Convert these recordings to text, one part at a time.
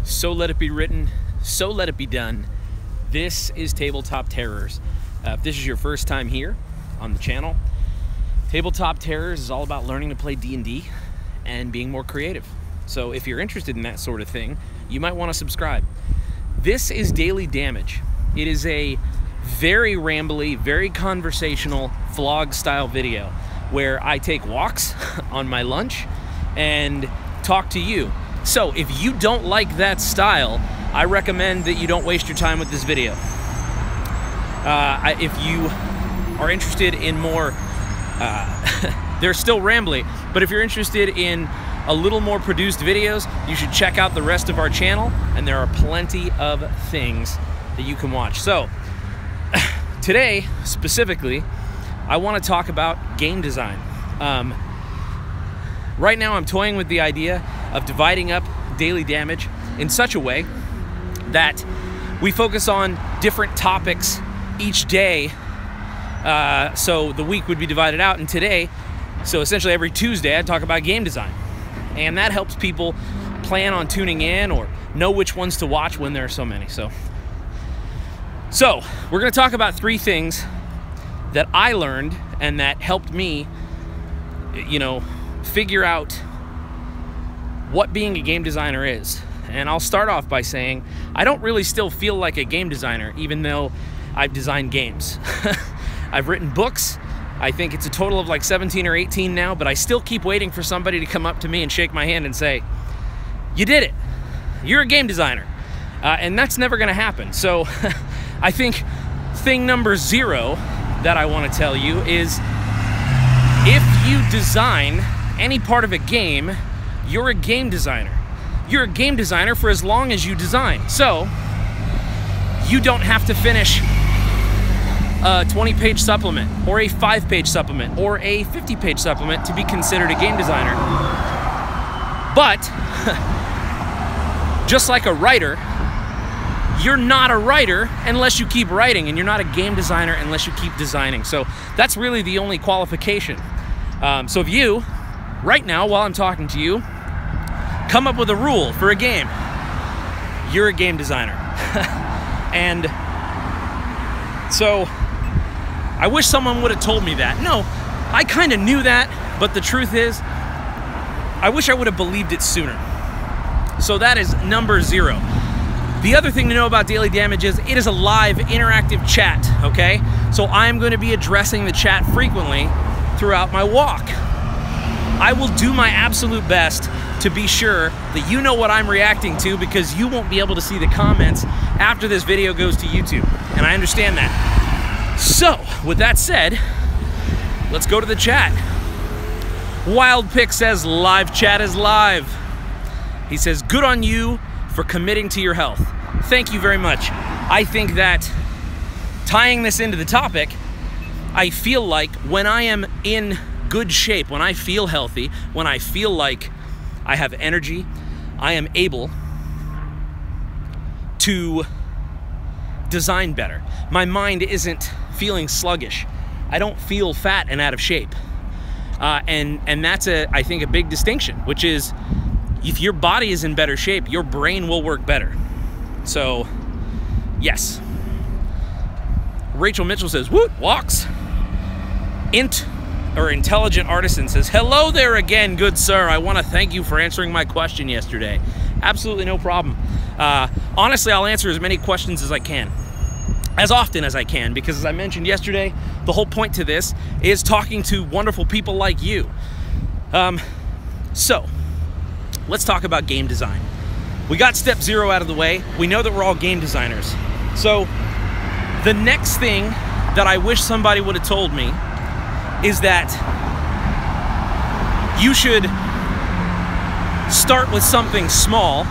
So let it be written, so let it be done. This is Tabletop Terrors. If this is your first time here on the channel, Tabletop Terrors is all about learning to play D&D and being more creative. So if you're interested in that sort of thing, you might want to subscribe. This is Daily Damage. It is a very rambly, very conversational vlog style video where I take walks on my lunch and talk to you. So if you don't like that style, I recommend that you don't waste your time with this video. If you are interested in more, they're still rambly, but if you're interested in a little more produced videos, you should check out the rest of our channel, and there are plenty of things that you can watch. So today, specifically, I want to talk about game design. Right now I'm toying with the idea of dividing up Daily Damage in such a way that we focus on different topics each day. So the week would be divided out, and today, so essentially every Tuesday, I'd talk about game design. And that helps people plan on tuning in or know which ones to watch when there are so many. So we're gonna talk about three things that I learned and that helped me, figure out what being a game designer is. And I'll start off by saying I don't really still feel like a game designer, even though I've designed games. I've written books. I think it's a total of like 17 or 18 now, but I still keep waiting for somebody to come up to me and shake my hand and say, "You did it. You're a game designer." And that's never gonna happen. So I think thing number 0 that I wanna tell you is, if you design any part of a game, you're a game designer. You're a game designer for as long as you design. So you don't have to finish a 20-page supplement or a 5-page supplement or a 50-page supplement to be considered a game designer. But just like a writer, you're not a writer unless you keep writing, and you're not a game designer unless you keep designing. So that's really the only qualification. So if you, right now while I'm talking to you, come up with a rule for a game, you're a game designer. And so I wish someone would have told me that. No, I kind of knew that, but the truth is, I wish I would have believed it sooner. So that is number 0. The other thing to know about Daily Damage is it is a live interactive chat, okay? So I'm going to be addressing the chat frequently throughout my walk. I will do my absolute best to be sure that you know what I'm reacting to, because you won't be able to see the comments after this video goes to YouTube, and I understand that. So, with that said, let's go to the chat. Wild Pick says live chat is live. He says, good on you for committing to your health. Thank you very much. I think that tying this into the topic, I feel like when I am in good shape, when I feel healthy, when I feel like I have energy, I am able to design better. My mind isn't feeling sluggish. I don't feel fat and out of shape. And that's, I think, a big distinction, which is if your body is in better shape, your brain will work better. So, yes. Rachel Mitchell says, woot, walks. Intelligent Artisan says, hello there again, good sir. I want to thank you for answering my question yesterday. Absolutely no problem. Honestly, I'll answer as many questions as I can, as often as I can, because as I mentioned yesterday, the whole point to this is talking to wonderful people like you. So, let's talk about game design. We got step 0 out of the way. We know that we're all game designers. So, the next thing that I wish somebody would have told me is that you should start with something small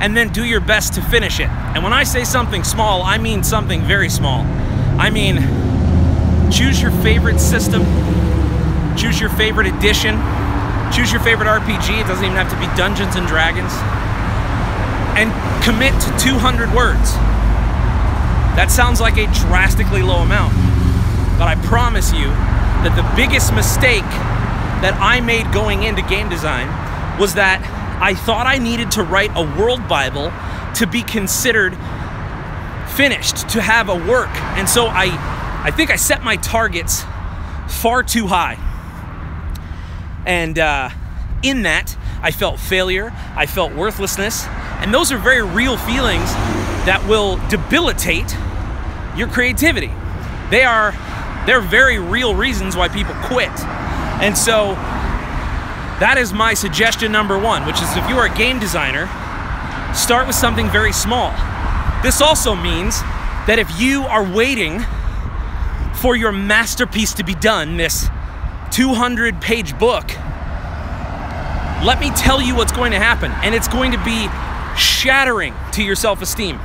and then do your best to finish it. And when I say something small, I mean something very small. I mean, choose your favorite system, choose your favorite edition, choose your favorite RPG. It doesn't even have to be Dungeons and Dragons, and commit to 200 words. That sounds like a drastically low amount, but I promise you that the biggest mistake that I made going into game design was that I thought I needed to write a world Bible to be considered finished, to have a work. And so I think I set my targets far too high. And in that, I felt failure, I felt worthlessness, and those are very real feelings that will debilitate your creativity. They're very real reasons why people quit. And so that is my suggestion number one, which is if you are a game designer, start with something very small. This also means that if you are waiting for your masterpiece to be done, this 200-page book, let me tell you what's going to happen, and it's going to be shattering to your self-esteem.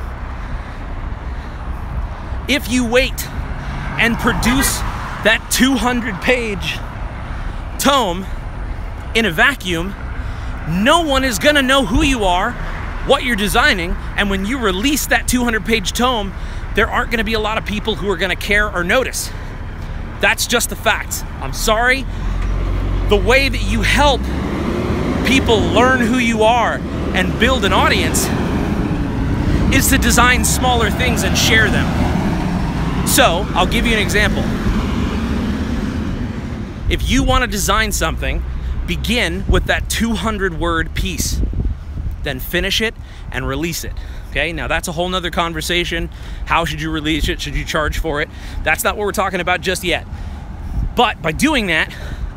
If you wait and produce that 200-page tome in a vacuum, no one is gonna know who you are, what you're designing, and when you release that 200-page tome, there aren't gonna be a lot of people who are gonna care or notice. That's just the facts. I'm sorry. The way that you help people learn who you are and build an audience is to design smaller things and share them. So, I'll give you an example. If you want to design something, begin with that 200-word piece. Then finish it and release it. Okay, now that's a whole nother conversation. How should you release it? Should you charge for it? That's not what we're talking about just yet. But by doing that,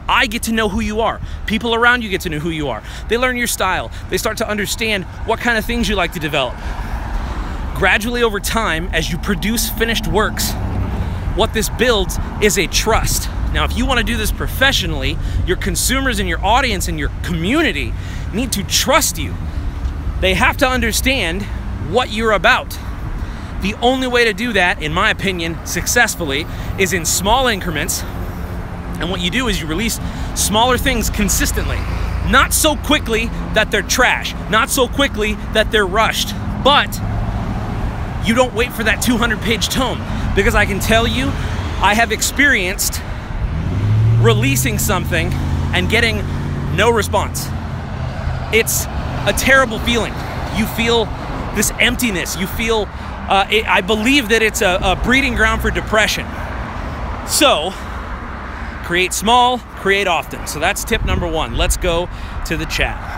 I get to know who you are. People around you get to know who you are. They learn your style. They start to understand what kind of things you like to develop. Gradually over time, as you produce finished works, what this builds is a trust. Now, if you want to do this professionally, your consumers and your audience and your community need to trust you. They have to understand what you're about. The only way to do that, in my opinion, successfully, is in small increments. And what you do is you release smaller things consistently. Not so quickly that they're trash, not so quickly that they're rushed, but you don't wait for that 200-page tome, because I can tell you, I have experienced releasing something and getting no response. It's a terrible feeling. You feel this emptiness. You feel, I believe that it's a breeding ground for depression. So, create small, create often. So that's tip number one. Let's go to the chat.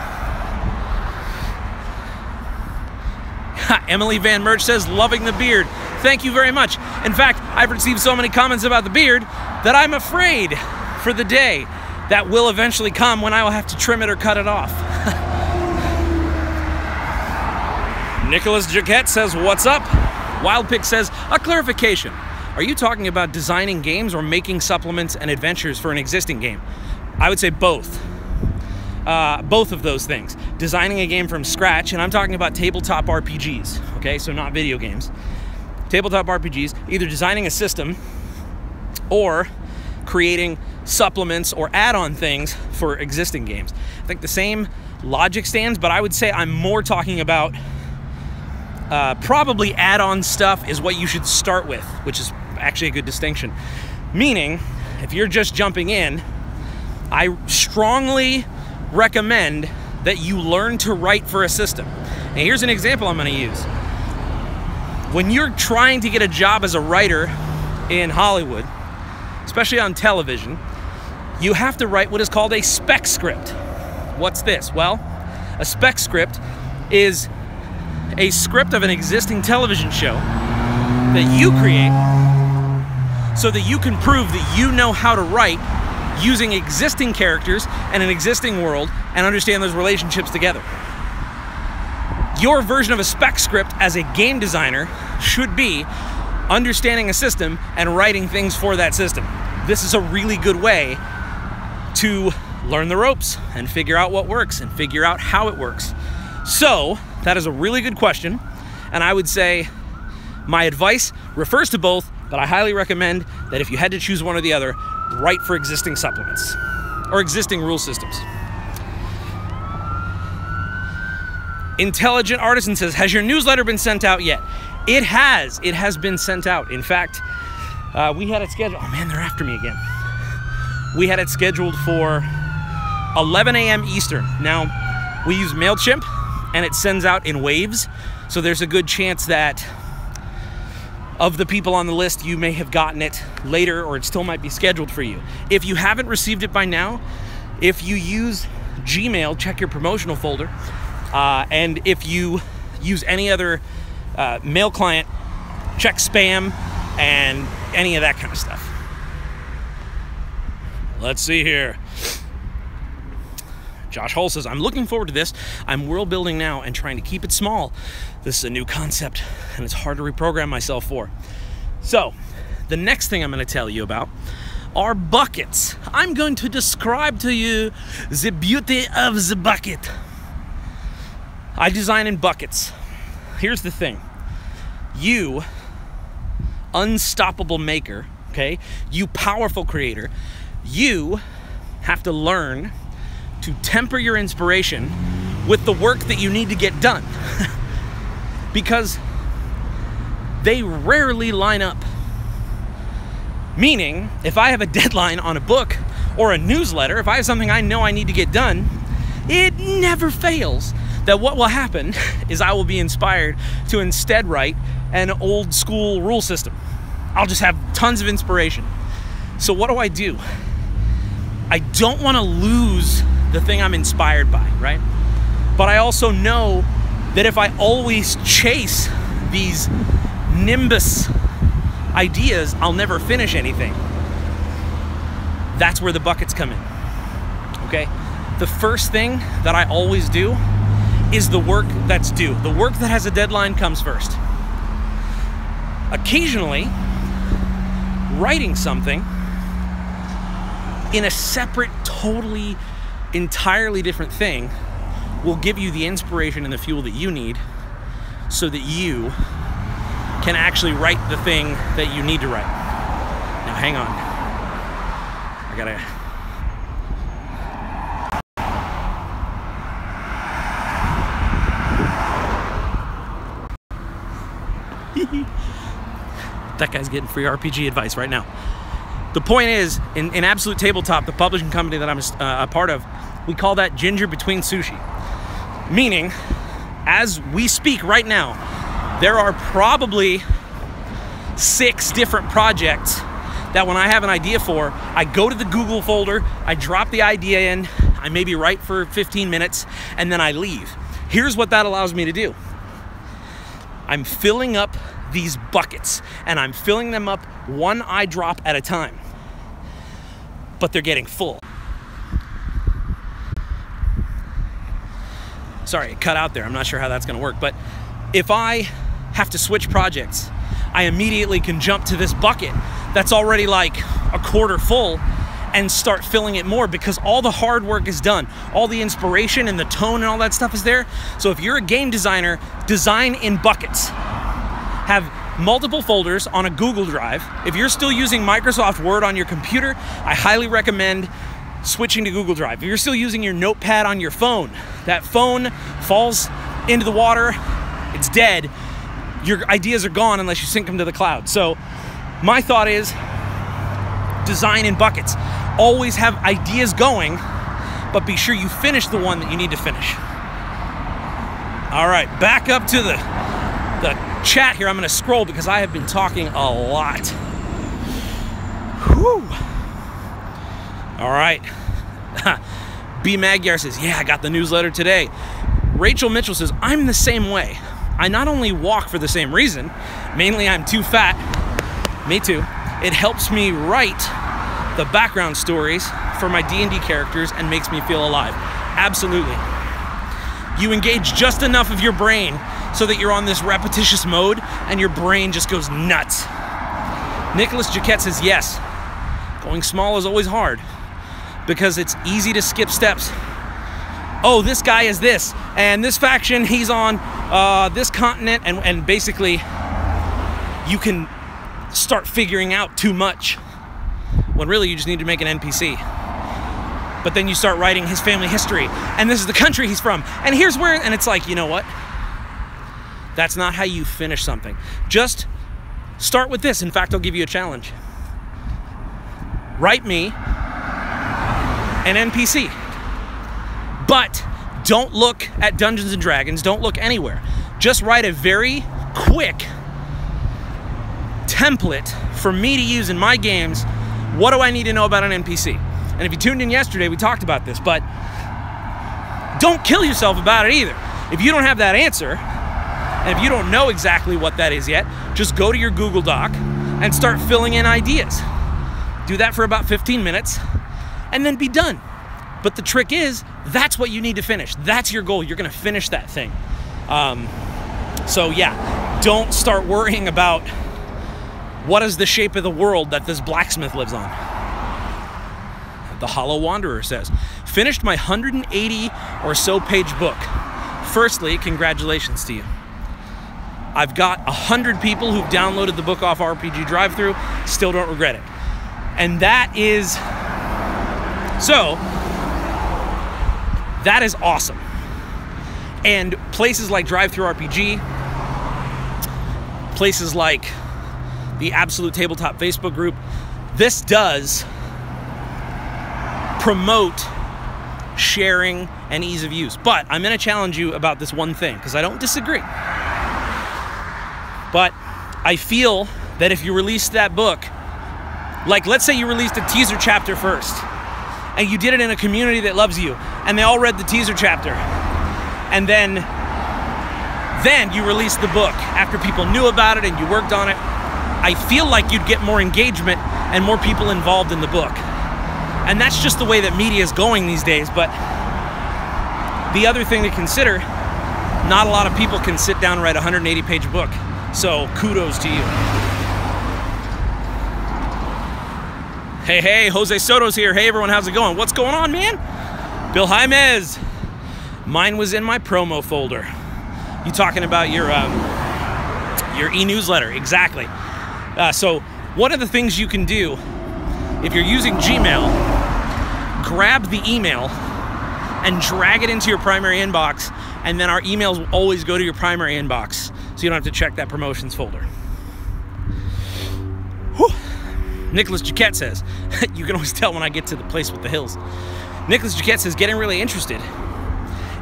Emily Van Merch says, loving the beard. Thank you very much. In fact, I've received so many comments about the beard that I'm afraid for the day that will eventually come when I will have to trim it or cut it off. Nicholas Jaquette says, what's up? Wildpick says, a clarification. Are you talking about designing games or making supplements and adventures for an existing game? I would say both. Both of those things. Designing a game from scratch, and I'm talking about tabletop RPGs, okay? So not video games. Tabletop RPGs, either designing a system or creating supplements or add-on things for existing games. I think the same logic stands, but I would say I'm more talking about probably add-on stuff is what you should start with, which is actually a good distinction. Meaning, if you're just jumping in, I strongly recommend that you learn to write for a system. And here's an example I'm going to use. When you're trying to get a job as a writer in Hollywood, especially on television, you have to write what is called a spec script. What's this? Well, a spec script is a script of an existing television show that you create so that you can prove that you know how to write using existing characters and an existing world and understand those relationships together. Your version of a spec script as a game designer should be understanding a system and writing things for that system. This is a really good way to learn the ropes and figure out what works and figure out how it works. So, that is a really good question, and I would say my advice refers to both, but I highly recommend that if you had to choose one or the other, write for existing supplements or existing rule systems. Intelligent Artisan says, has your newsletter been sent out yet? It has. It has been sent out. In fact, we had it scheduled. Oh man, they're after me again. We had it scheduled for 11 a.m. Eastern. Now, We use MailChimp, and it sends out in waves. So there's a good chance that of the people on the list, you may have gotten it later, or it still might be scheduled for you. If you haven't received it by now, if you use Gmail, check your promotional folder. And if you use any other mail client, check spam and any of that kind of stuff. Let's see here. Josh Hull says, I'm looking forward to this. I'm world building now and trying to keep it small. This is a new concept and it's hard to reprogram myself for. So, the next thing I'm going to tell you about are buckets. I'm going to describe to you the beauty of the bucket. I design in buckets. Here's the thing. You, unstoppable maker, okay? You powerful creator, you have to learn to temper your inspiration with the work that you need to get done. Because they rarely line up. Meaning, if I have a deadline on a book or a newsletter, if I have something I know I need to get done, it never fails that what will happen is I will be inspired to instead write an old school rule system. I'll just have tons of inspiration. So what do? I don't want to lose the thing I'm inspired by, right? But I also know that if I always chase these nimbus ideas, I'll never finish anything. That's where the buckets come in, okay? The first thing that I always do is the work that's due. The work that has a deadline comes first. Occasionally, writing something in a separate, totally, entirely different thing will give you the inspiration and the fuel that you need so that you can actually write the thing that you need to write. Now, hang on. I gotta... That guy's getting free RPG advice right now. The point is, in Absolute Tabletop, the publishing company that I'm a part of, we call that ginger between sushi. Meaning, as we speak right now, there are probably 6 different projects that when I have an idea for, I go to the Google folder, I drop the idea in, I maybe write for 15 minutes, and then I leave. Here's what that allows me to do. I'm filling up these buckets, and I'm filling them up one eye drop at a time. But they're getting full. Sorry, it cut out there. I'm not sure how that's gonna work, but if I have to switch projects, I immediately can jump to this bucket that's already like a quarter full and start filling it more because all the hard work is done. All the inspiration and the tone and all that stuff is there. So if you're a game designer, design in buckets. Have multiple folders on a Google Drive. If you're still using Microsoft Word on your computer, I highly recommend switching to Google Drive. If you're still using your notepad on your phone, that phone falls into the water, it's dead. Your ideas are gone unless you sync them to the cloud. So my thought is design in buckets. Always have ideas going, but be sure you finish the one that you need to finish. All right, back up to the chat here. I'm gonna scroll because I have been talking a lot. Whew. All right. B. Magyar says, yeah, I got the newsletter today. Rachel Mitchell says, I'm the same way. I not only walk for the same reason, mainly I'm too fat. Me too. It helps me write the background stories for my D&D characters and makes me feel alive. Absolutely. You engage just enough of your brain so that you're on this repetitious mode and your brain just goes nuts. Nicholas Jaquette says, yes, going small is always hard because it's easy to skip steps. Oh, this guy is this, and this faction, he's on this continent, and basically you can start figuring out too much when really you just need to make an NPC. But then you start writing his family history, and this is the country he's from, and here's where, and it's like, you know what? That's not how you finish something. Just start with this. In fact, I'll give you a challenge. Write me an NPC, but Don't look at Dungeons and Dragons. Don't look anywhere. Just write a very quick template for me to use in my games. What do I need to know about an NPC? And if you tuned in yesterday, we talked about this, but don't kill yourself about it either. If you don't have that answer, and if you don't know exactly what that is yet, just go to your Google Doc and start filling in ideas. Do that for about 15 minutes, and then be done. But the trick is, that's what you need to finish. That's your goal. You're gonna finish that thing. So yeah, don't start worrying about what is the shape of the world that this blacksmith lives on. The Hollow Wanderer says, finished my 180 or so page book. Firstly, congratulations to you. I've got 100 people who've downloaded the book off RPG Drive-Thru, still don't regret it. And that is, so, that is awesome. And places like Drive-Thru RPG, places like the Absolute Tabletop Facebook group, this does promote sharing and ease of use. But I'm going to challenge you about this one thing, because I don't disagree. But I feel that if you release that book, like let's say you released a teaser chapter first, and you did it in a community that loves you, and they all read the teaser chapter, and then you released the book after people knew about it and you worked on it, I feel like you'd get more engagement and more people involved in the book. And that's just the way that media is going these days. But the other thing to consider, not a lot of people can sit down and write a 180-page book. So kudos to you. Hey, Jose Soto's here. Hey everyone, how's it going? What's going on, man? Bill Jaimez. Mine was in my promo folder. You talking about your e-newsletter? Exactly. So one of the things you can do if you're using Gmail, grab the email and drag it into your primary inbox, and then our emails will always go to your primary inbox, so you don't have to check that promotions folder. Whew. Nicholas Jaquette says, you can always tell when I get to the place with the hills. Nicholas Jaquette says, getting really interested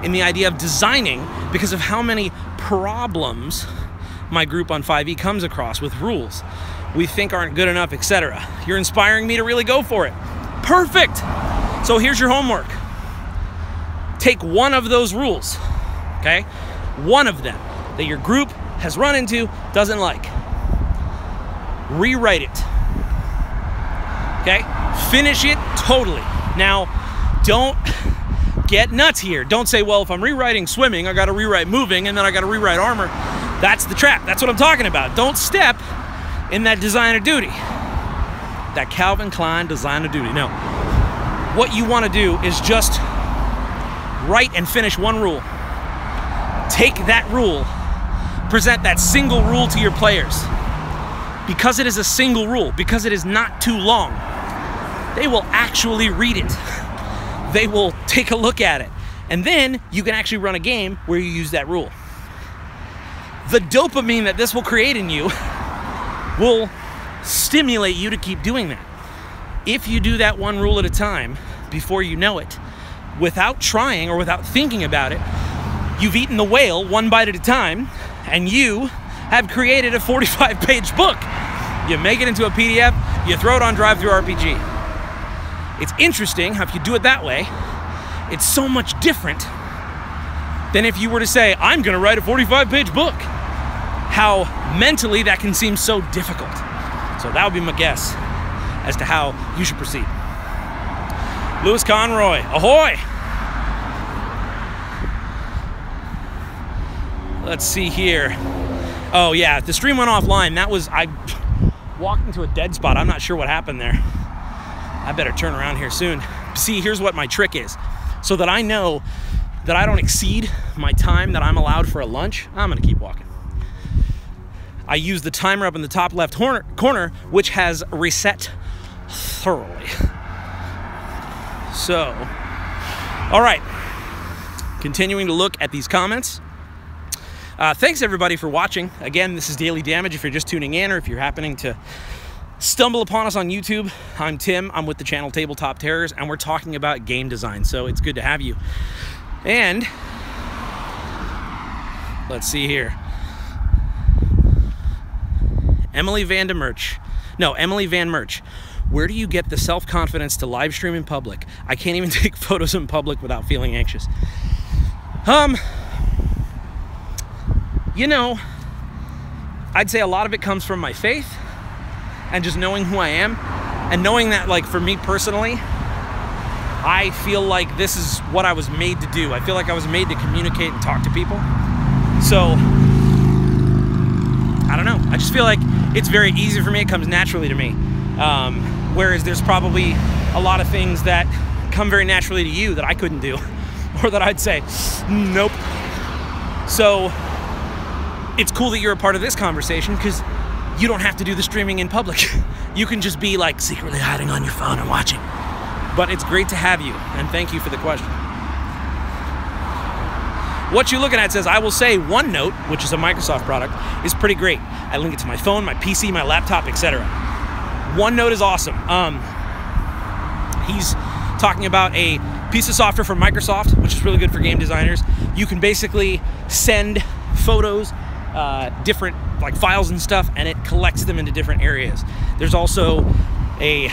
in the idea of designing because of how many problems my group on 5e comes across with rules we think aren't good enough, etc. You're inspiring me to really go for it. Perfect! So here's your homework. Take one of those rules, okay? One of them that your group has run into, doesn't like. Rewrite it, okay? Finish it totally. Now, don't get nuts here. Don't say, well, if I'm rewriting swimming, I gotta rewrite moving, and then I gotta rewrite armor. That's the trap. That's what I'm talking about. Don't step in that designer duty. That Calvin Klein designer duty. No. What you want to do is just write and finish one rule. Take that rule, present that single rule to your players. Because it is a single rule, because it is not too long, they will actually read it. They will take a look at it. And then you can actually run a game where you use that rule. The dopamine that this will create in you will stimulate you to keep doing that. If you do that one rule at a time, before you know it, without trying or without thinking about it, you've eaten the whale one bite at a time, and you have created a 45-page book. You make it into a PDF, you throw it on Drive-Thru RPG. It's interesting how if you do it that way, it's so much different than if you were to say, I'm gonna write a 45-page book. How mentally that can seem so difficult. So that would be my guess as to how you should proceed. Lewis Conroy, ahoy! Let's see here. Oh yeah, the stream went offline. That was, I walked into a dead spot. I'm not sure what happened there. I better turn around here soon. See, here's what my trick is. So that I know that I don't exceed my time that I'm allowed for a lunch, I'm gonna keep walking. I use the timer up in the top left corner, which has reset thoroughly. So, all right, continuing to look at these comments. Thanks everybody for watching. Again, this is Daily Damage if you're just tuning in or if you're happening to stumble upon us on YouTube. I'm Tim, I'm with the channel Tabletop Terrors, and we're talking about game design, so it's good to have you. And let's see here. Emily Van Merch. Where do you get the self-confidence to live stream in public? I can't even take photos in public without feeling anxious. You know, I'd say a lot of it comes from my faith and just knowing who I am and knowing that, like, for me personally, I feel like this is what I was made to do. I feel like I was made to communicate and talk to people. So, I don't know. I just feel like it's very easy for me. It comes naturally to me. Whereas there's probably a lot of things that come very naturally to you that I couldn't do, or that I'd say, nope. So, it's cool that you're a part of this conversation because you don't have to do the streaming in public. You can just be like secretly hiding on your phone and watching. But it's great to have you, and thank you for the question. What you looking at says, I will say OneNote, which is a Microsoft product, is pretty great. I link it to my phone, my PC, my laptop, etc. OneNote is awesome. He's talking about a piece of software from Microsoft, which is really good for game designers. You can basically send photos, different like files and stuff, and it collects them into different areas. There's also a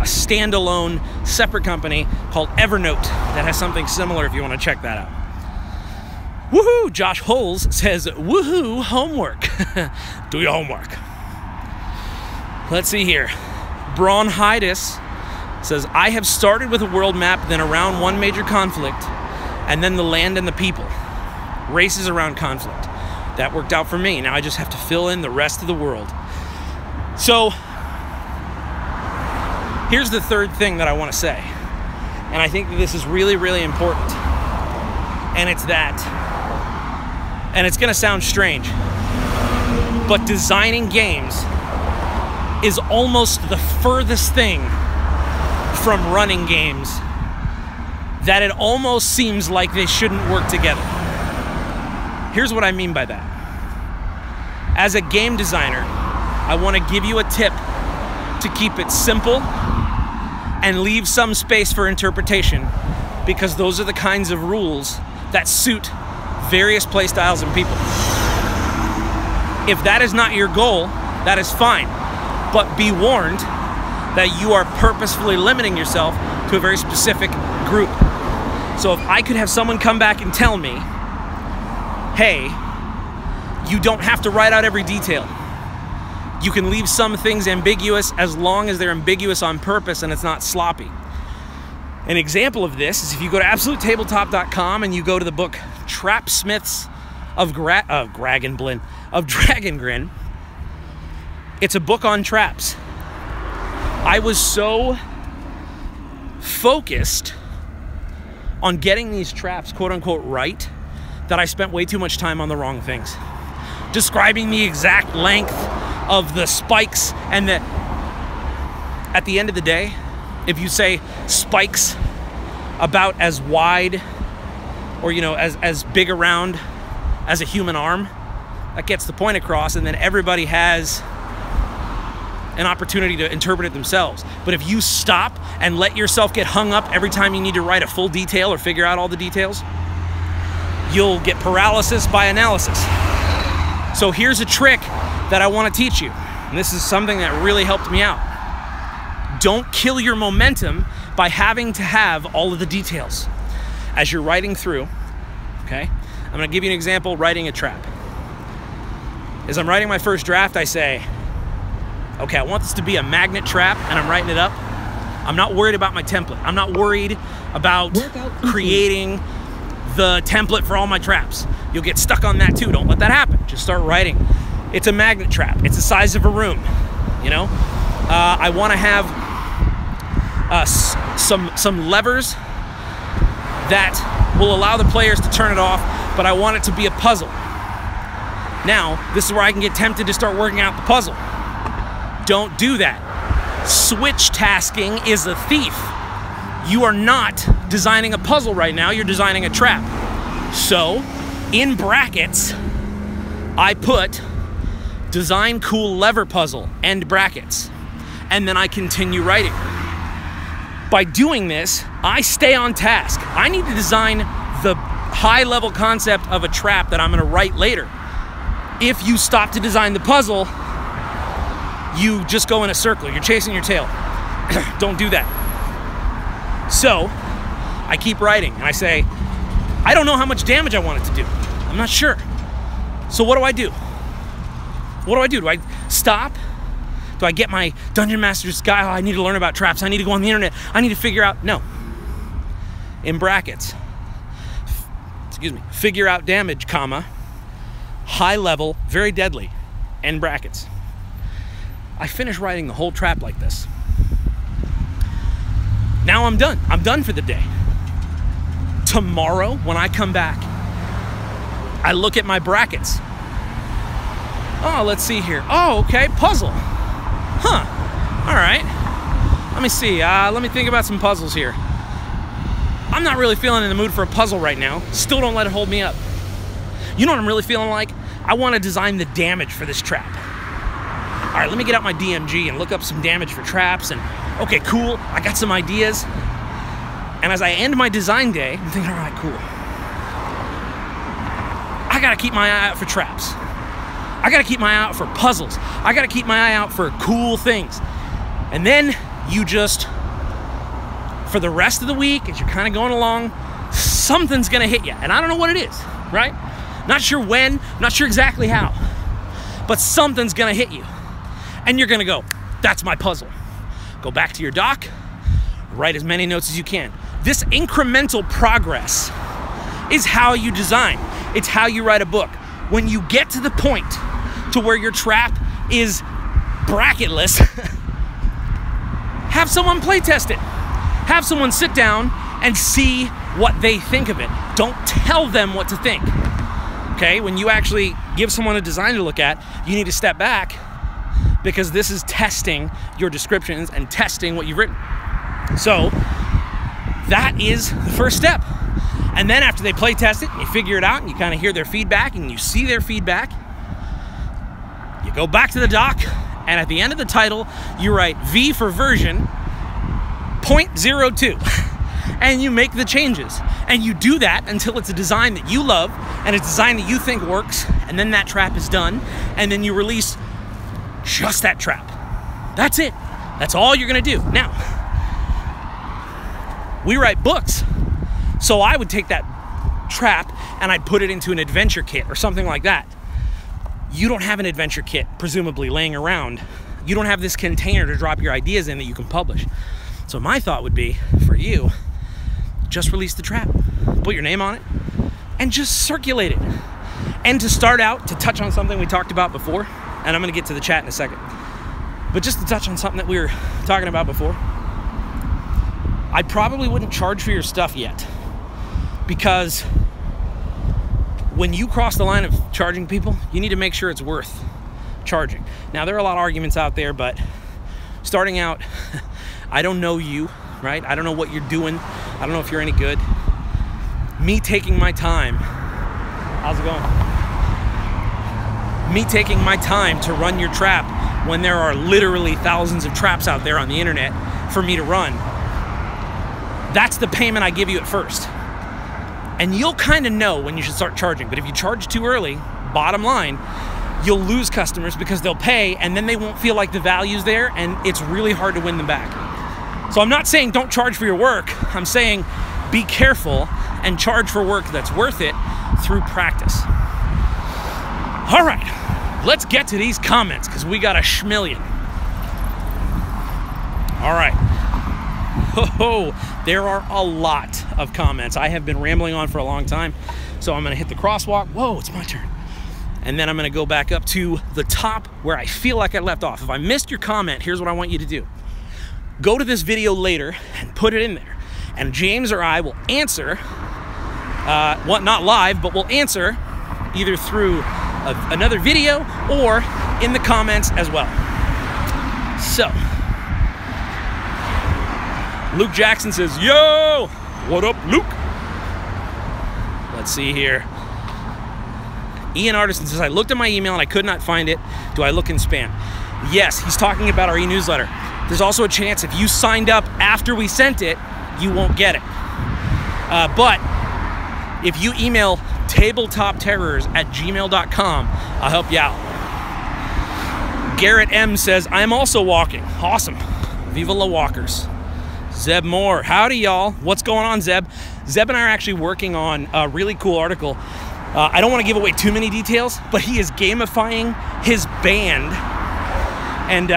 standalone separate company called Evernote that has something similar if you want to check that out. Woohoo! Josh Holes says, woohoo, homework. Do your homework. Let's see here. Bronchitis says, I have started with a world map, then around one major conflict, and then the land and the people. Races around conflict. That worked out for me. Now I just have to fill in the rest of the world. So, here's the third thing that I want to say. And I think that this is really, really important. And it's that, and it's going to sound strange, but designing games is almost the furthest thing from running games that it almost seems like they shouldn't work together. Here's what I mean by that. As a game designer, I want to give you a tip to keep it simple and leave some space for interpretation, because those are the kinds of rules that suit various play styles and people. If that is not your goal, that is fine, but be warned that you are purposefully limiting yourself to a very specific group. So if I could have someone come back and tell me, hey, you don't have to write out every detail. You can leave some things ambiguous as long as they're ambiguous on purpose and it's not sloppy. An example of this is if you go to AbsoluteTabletop.com and you go to the book Trapsmiths of Dragon Grin. It's a book on traps. I was so focused on getting these traps quote unquote right that I spent way too much time on the wrong things. Describing the exact length of the spikes, and that at the end of the day, if you say spikes about as wide or, you know, as big around as a human arm, that gets the point across, and then everybody has an opportunity to interpret it themselves. But if you stop and let yourself get hung up every time you need to write a full detail or figure out all the details, you'll get paralysis by analysis. So here's a trick that I want to teach you. And this is something that really helped me out. Don't kill your momentum by having to have all of the details as you're writing through, okay? I'm going to give you an example, writing a trap. As I'm writing my first draft, I say, okay, I want this to be a magnet trap, and I'm writing it up. I'm not worried about my template. I'm not worried about creating the template for all my traps. You'll get stuck on that too. Don't let that happen. Just start writing. It's a magnet trap. It's the size of a room, you know? I want to have some levers that will allow the players to turn it off, but I want it to be a puzzle. Now, this is where I can get tempted to start working out the puzzle. Don't do that. Switch tasking is a thief. You are not designing a puzzle right now, you're designing a trap. So, in brackets, I put design cool lever puzzle, end brackets, and then I continue writing. By doing this, I stay on task. I need to design the high-level concept of a trap that I'm gonna write later. If you stop to design the puzzle, you just go in a circle. You're chasing your tail. Don't do that. So I keep writing and I say, I don't know how much damage I want it to do. I'm not sure. So what do I do? What do I do? Do I stop? Do I get my Dungeon Master's guy? Oh, I need to learn about traps. I need to go on the internet. I need to figure out. No. In brackets. Excuse me. Figure out damage, comma. High level, very deadly. End brackets. I finish writing the whole trap like this. Now I'm done. I'm done for the day. Tomorrow, when I come back, I look at my brackets. Oh, let's see here. Oh, okay, puzzle. Huh, all right. Let me see, let me think about some puzzles here. I'm not really feeling in the mood for a puzzle right now. Still don't let it hold me up. You know what I'm really feeling like? I want to design the damage for this trap. All right, let me get out my DMG and look up some damage for traps and, okay, cool, I got some ideas. And as I end my design day, I'm thinking, all right, cool. I gotta keep my eye out for traps. I gotta keep my eye out for puzzles. I gotta keep my eye out for cool things. And then you just, for the rest of the week, as you're kind of going along, something's gonna hit you. And I don't know what it is, right? Not sure when, not sure exactly how, but something's gonna hit you. And you're gonna go, that's my puzzle. Go back to your doc, write as many notes as you can. This incremental progress is how you design. It's how you write a book. When you get to the point to where your trap is bracketless, have someone play test it. Have someone sit down and see what they think of it. Don't tell them what to think. Okay, when you actually give someone a design to look at, you need to step back because this is testing your descriptions and testing what you've written. So that is the first step. And then after they play test it and you figure it out and you kind of hear their feedback and you see their feedback, you go back to the doc and at the end of the title, you write V for version 0.02 and you make the changes. And you do that until it's a design that you love and a design that you think works, and then that trap is done, and then you release just that trap. That's it. That's all you're gonna do. Now, we write books, so I would take that trap and I'd put it into an adventure kit or something like that. You don't have an adventure kit, presumably, laying around. You don't have this container to drop your ideas in that you can publish. So my thought would be, for you, just release the trap, put your name on it, and just circulate it. And to start out, to touch on something we talked about before, and I'm gonna get to the chat in a second, but just to touch on something that we were talking about before, I probably wouldn't charge for your stuff yet, because when you cross the line of charging people, you need to make sure it's worth charging. Now, there are a lot of arguments out there, but starting out, I don't know you, right? I don't know what you're doing. I don't know if you're any good. Me taking my time, how's it going? Me taking my time to run your trap when there are literally thousands of traps out there on the internet for me to run. That's the payment I give you at first. And you'll kind of know when you should start charging. But if you charge too early, bottom line, you'll lose customers because they'll pay and then they won't feel like the value's there, and it's really hard to win them back. So I'm not saying don't charge for your work. I'm saying be careful and charge for work that's worth it through practice. All right, let's get to these comments because we got a schmillion. All right. Oh, there are a lot of comments. I have been rambling on for a long time, so I'm gonna hit the crosswalk. Whoa, it's my turn. And then I'm gonna go back up to the top where I feel like I left off. If I missed your comment, here's what I want you to do. Go to this video later and put it in there. And James or I will answer, not live, but we'll answer either through another video or in the comments as well. So, Luke Jackson says, yo, what up, Luke? Let's see here. Ian Artisan says, I looked at my email and I could not find it. Do I look in spam? Yes, he's talking about our e-newsletter. There's also a chance if you signed up after we sent it, you won't get it. But If you email tabletopterrors@gmail.com, I'll help you out. Garrett M says, I am also walking. Awesome. Viva la walkers. Zeb Moore, howdy y'all. What's going on, Zeb? Zeb and I are actually working on a really cool article. I don't want to give away too many details, but he is gamifying his band, and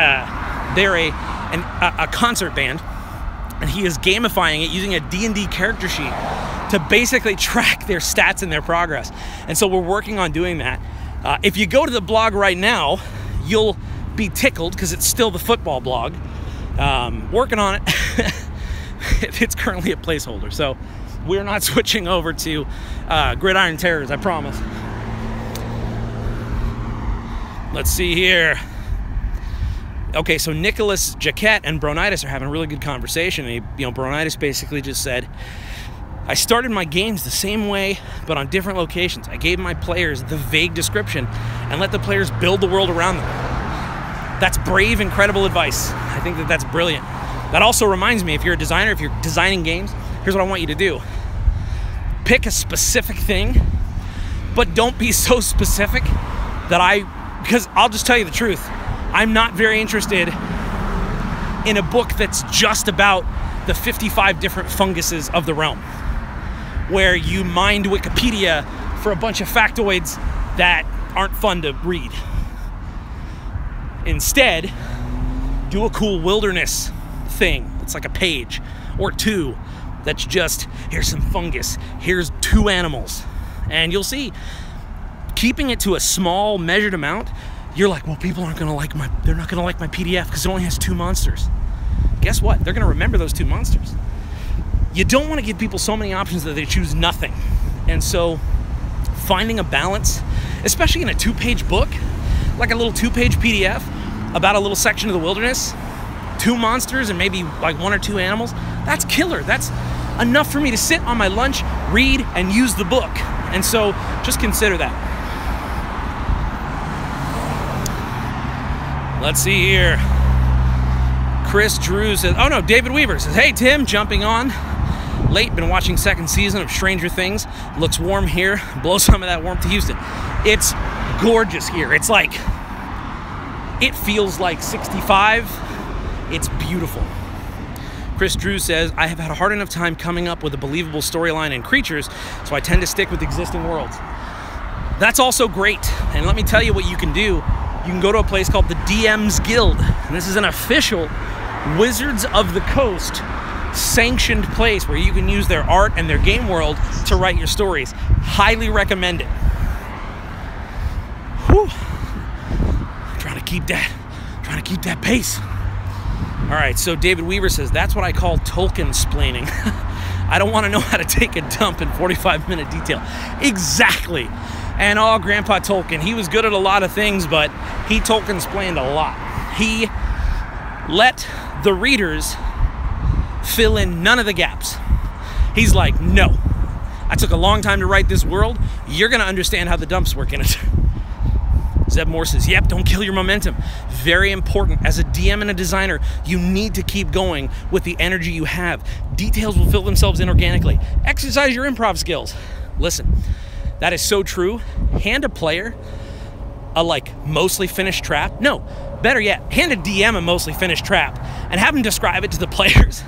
they're a concert band, and he is gamifying it using a D&D character sheet to basically track their stats and their progress. And so we're working on doing that. If you go to the blog right now, you'll be tickled because it's still the football blog. Working on it. It's currently a placeholder, so we're not switching over to Gridiron Terrors, I promise. Let's see here. Okay, so Nicholas Jaquette and Bronitis are having a really good conversation. And Bronitis basically just said, I started my games the same way, but on different locations. I gave my players the vague description and let the players build the world around them. That's brave, incredible advice. I think that's brilliant. That also reminds me, if you're a designer, if you're designing games, here's what I want you to do. Pick a specific thing, but don't be so specific that because I'll just tell you the truth, I'm not very interested in a book that's just about the 55 different funguses of the realm, where you mined Wikipedia for a bunch of factoids that aren't fun to read. Instead, do a cool wilderness thing. It's like a page or two that's just, here's some fungus, here's 2 animals. And you'll see, keeping it to a small measured amount, you're like, well, people aren't gonna like they're not gonna like my PDF because it only has 2 monsters. Guess what? They're gonna remember those 2 monsters. You don't want to give people so many options that they choose nothing. And so finding a balance, especially in a 2-page book, like a little 2-page PDF about a little section of the wilderness, 2 monsters and maybe like 1 or 2 animals, that's killer. That's enough for me to sit on my lunch, read, and use the book. And so just consider that. Let's see here. Chris Drew says, oh no, David Weaver says, hey Tim, jumping on. Late, been watching 2nd season of Stranger Things. Looks warm here. Blow some of that warmth to Houston. It's gorgeous here. It's like, it feels like 65. It's beautiful. Chris Drew says, I have had a hard enough time coming up with a believable storyline and creatures, so I tend to stick with existing worlds. That's also great. And let me tell you what you can do. You can go to a place called the DM's Guild. And this is an official Wizards of the Coast sanctioned place where you can use their art and their game world to write your stories. Highly recommend it. Whew. Trying to keep that pace. All right, so David Weaver says, that's what I call Tolkien-splaining. I don't want to know how to take a dump in 45-minute detail. Exactly. And Grandpa Tolkien, he was good at a lot of things, but he Tolkien-splained a lot. He let the readers fill in none of the gaps. He's like, no, I took a long time to write this world. You're going to understand how the dumps work in it. Zeb Moore says, yep, don't kill your momentum. Very important. As a DM and a designer, you need to keep going with the energy you have. Details will fill themselves in organically. Exercise your improv skills. Listen, that is so true. Hand a player a mostly finished trap. No, better yet, hand a DM a mostly finished trap and have them describe it to the players.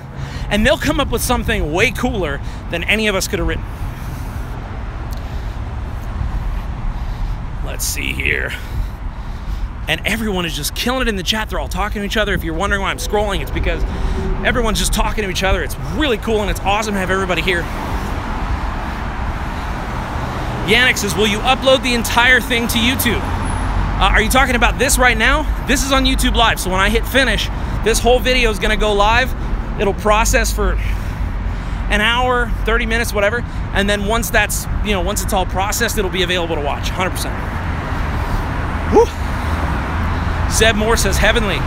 And they'll come up with something way cooler than any of us could have written. Let's see here. And everyone is just killing it in the chat. They're all talking to each other. If you're wondering why I'm scrolling, it's because everyone's just talking to each other. It's really cool and it's awesome to have everybody here. Yannick says, will you upload the entire thing to YouTube? Are you talking about this right now? This is on YouTube Live, so when I hit finish, this whole video is gonna go live. It'll process for an hour, 30 minutes, whatever, and then once that's, once it's all processed, it'll be available to watch, 100%. Woo. Zeb Moore says, heavenly.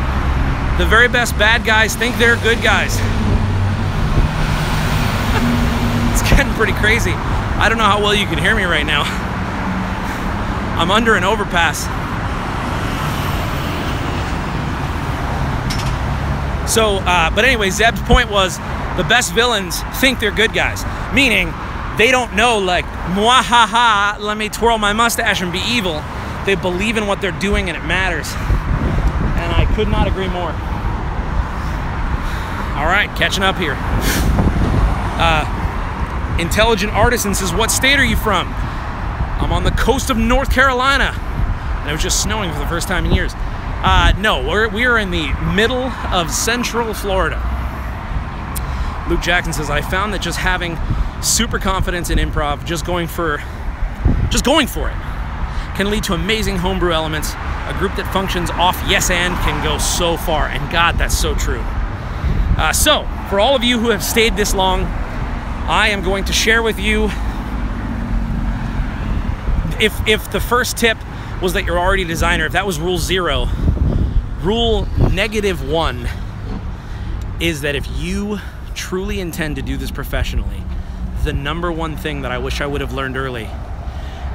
The very best bad guys think they're good guys. It's getting pretty crazy. I don't know how well you can hear me right now. I'm under an overpass. So, but anyway, Zeb's point was the best villains think they're good guys. Meaning, They don't know, like, mwahaha, let me twirl my mustache and be evil. They believe in what they're doing and it matters. And I could not agree more. All right, catching up here. Intelligent Artisan says, what state are you from? I'm on the coast of North Carolina. And it was just snowing for the first time in years. No, we're in the middle of Central Florida. Luke Jackson says, I found that just having super confidence in improv, just going for it, can lead to amazing homebrew elements. A group that functions off yes and can go so far. And God, that's so true. So, for all of you who have stayed this long, I am going to share with you, if the first tip was that you're already a designer, if that was rule 0, rule -1 is that if you truly intend to do this professionally, the #1 thing that I wish I would have learned early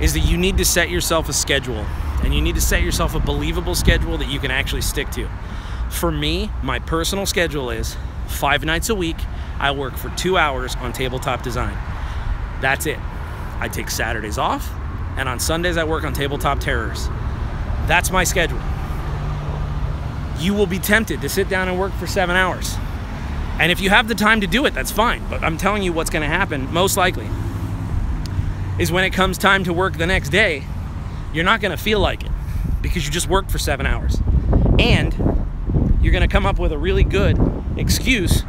is that you need to set yourself a schedule, and you need to set yourself a believable schedule that you can actually stick to. For me, my personal schedule is 5 nights a week, I work for 2 hours on tabletop design. That's it. I take Saturdays off, and on Sundays I work on tabletop terrors. That's my schedule. You will be tempted to sit down and work for 7 hours. And if you have the time to do it, that's fine. But I'm telling you what's going to happen, most likely, is when it comes time to work the next day, you're not going to feel like it because you just worked for 7 hours. And you're going to come up with a really good excuse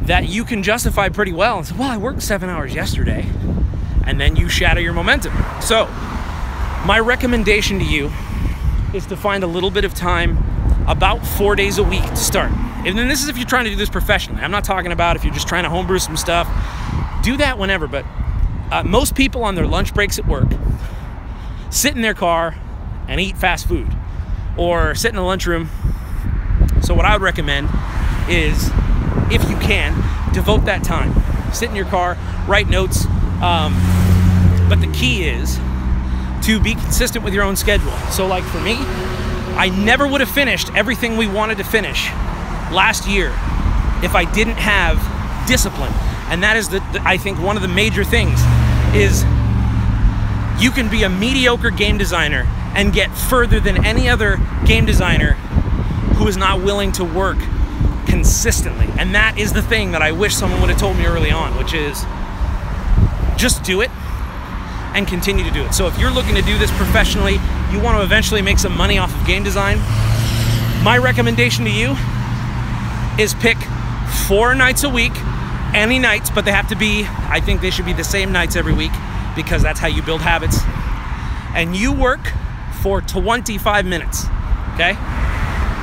that you can justify pretty well and say, well, I worked 7 hours yesterday. And then you shatter your momentum. So my recommendation to you is to find a little bit of time, about 4 days a week to start. And then this is if you're trying to do this professionally. I'm not talking about if you're just trying to homebrew some stuff. Do that whenever, but most people on their lunch breaks at work sit in their car and eat fast food or sit in the lunchroom. So what I would recommend is, if you can, devote that time. Sit in your car, write notes. But the key is to be consistent with your own schedule. So like for me, I never would have finished everything we wanted to finish last year if I didn't have discipline. And that is, I think, one of the major things is you can be a mediocre game designer and get further than any other game designer who is not willing to work consistently. And that is the thing that I wish someone would have told me early on, which is just do it and continue to do it. So if you're looking to do this professionally, you want to eventually make some money off of game design, my recommendation to you is pick 4 nights a week, any nights, but they have to be, I think they should be the same nights every week because that's how you build habits. And you work for 25 minutes, okay?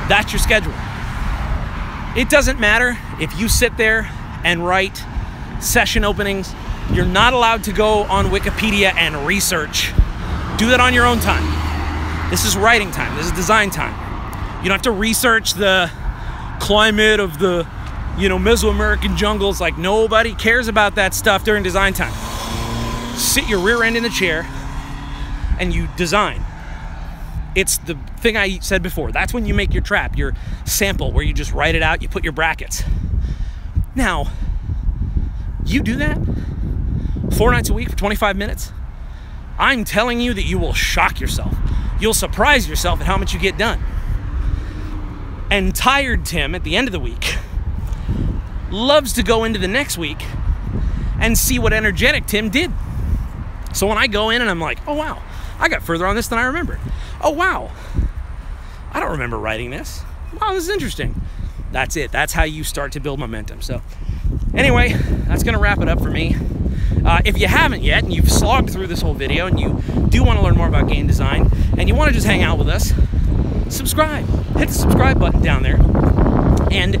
That's your schedule. It doesn't matter if you sit there and write session openings. You're not allowed to go on Wikipedia and research. Do that on your own time. This is writing time. This is design time. You don't have to research the climate of the, Mesoamerican jungles. Like, nobody cares about that stuff during design time. Sit your rear end in the chair and you design. It's the thing I said before. That's when you make your trap, your sample, where you just write it out, you put your brackets. Now, you do that 4 nights a week for 25 minutes, I'm telling you that you will shock yourself. You'll surprise yourself at how much you get done. And tired Tim, at the end of the week, loves to go into the next week and see what energetic Tim did. So when I go in and I'm like, oh wow, I got further on this than I remembered. Oh wow, I don't remember writing this. Wow, this is interesting. That's it. That's how you start to build momentum. So anyway, that's gonna wrap it up for me. If you haven't yet and you've slogged through this whole video and you do want to learn more about game design and you want to just hang out with us, subscribe. Hit the subscribe button down there. And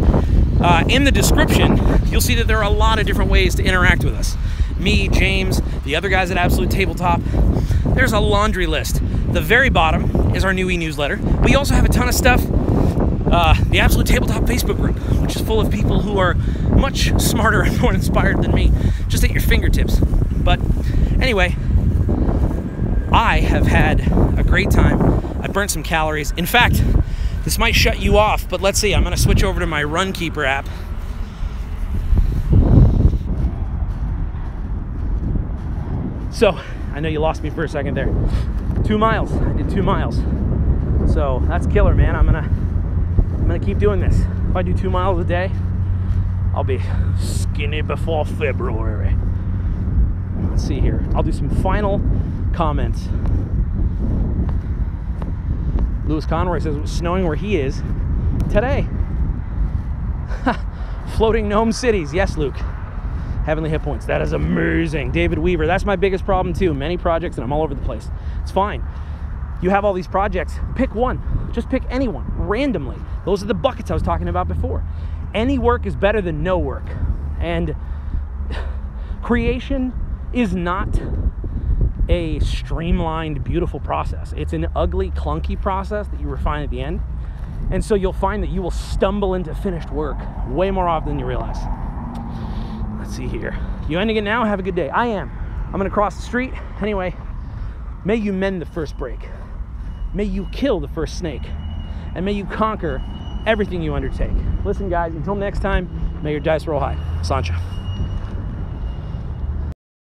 in the description, you'll see that there are a lot of different ways to interact with us. Me, James, the other guys at Absolute Tabletop. There's a laundry list. The very bottom is our new e-newsletter. We also have a ton of stuff. The Absolute Tabletop Facebook group, which is full of people who are much smarter and more inspired than me, just at your fingertips. But anyway, I have had a great time. I burnt some calories. In fact, this might shut you off, but let's see. I'm going to switch over to my Runkeeper app. So I know you lost me for a second there. 2 miles. I did 2 miles. So that's killer, man. I'm gonna keep doing this. If I do 2 miles a day, I'll be skinny before February. Let's see here. I'll do some final comments. Louis Conroy says it was snowing where he is today. Floating gnome cities. Yes, Luke. Heavenly hit points. That is amazing. David Weaver. That's my biggest problem too. Many projects and I'm all over the place. It's fine. You have all these projects. Pick one. Just pick any one randomly. Those are the buckets I was talking about before. Any work is better than no work. And creation is not a streamlined, beautiful process. It's an ugly, clunky process that you refine at the end. And so you'll find that you will stumble into finished work way more often than you realize. Let's see here. You ending it now? Have a good day. I am. I'm gonna cross the street. Anyway, may you mend the first break. May you kill the first snake. And may you conquer everything you undertake. Listen, guys, until next time, may your dice roll high. Sancha.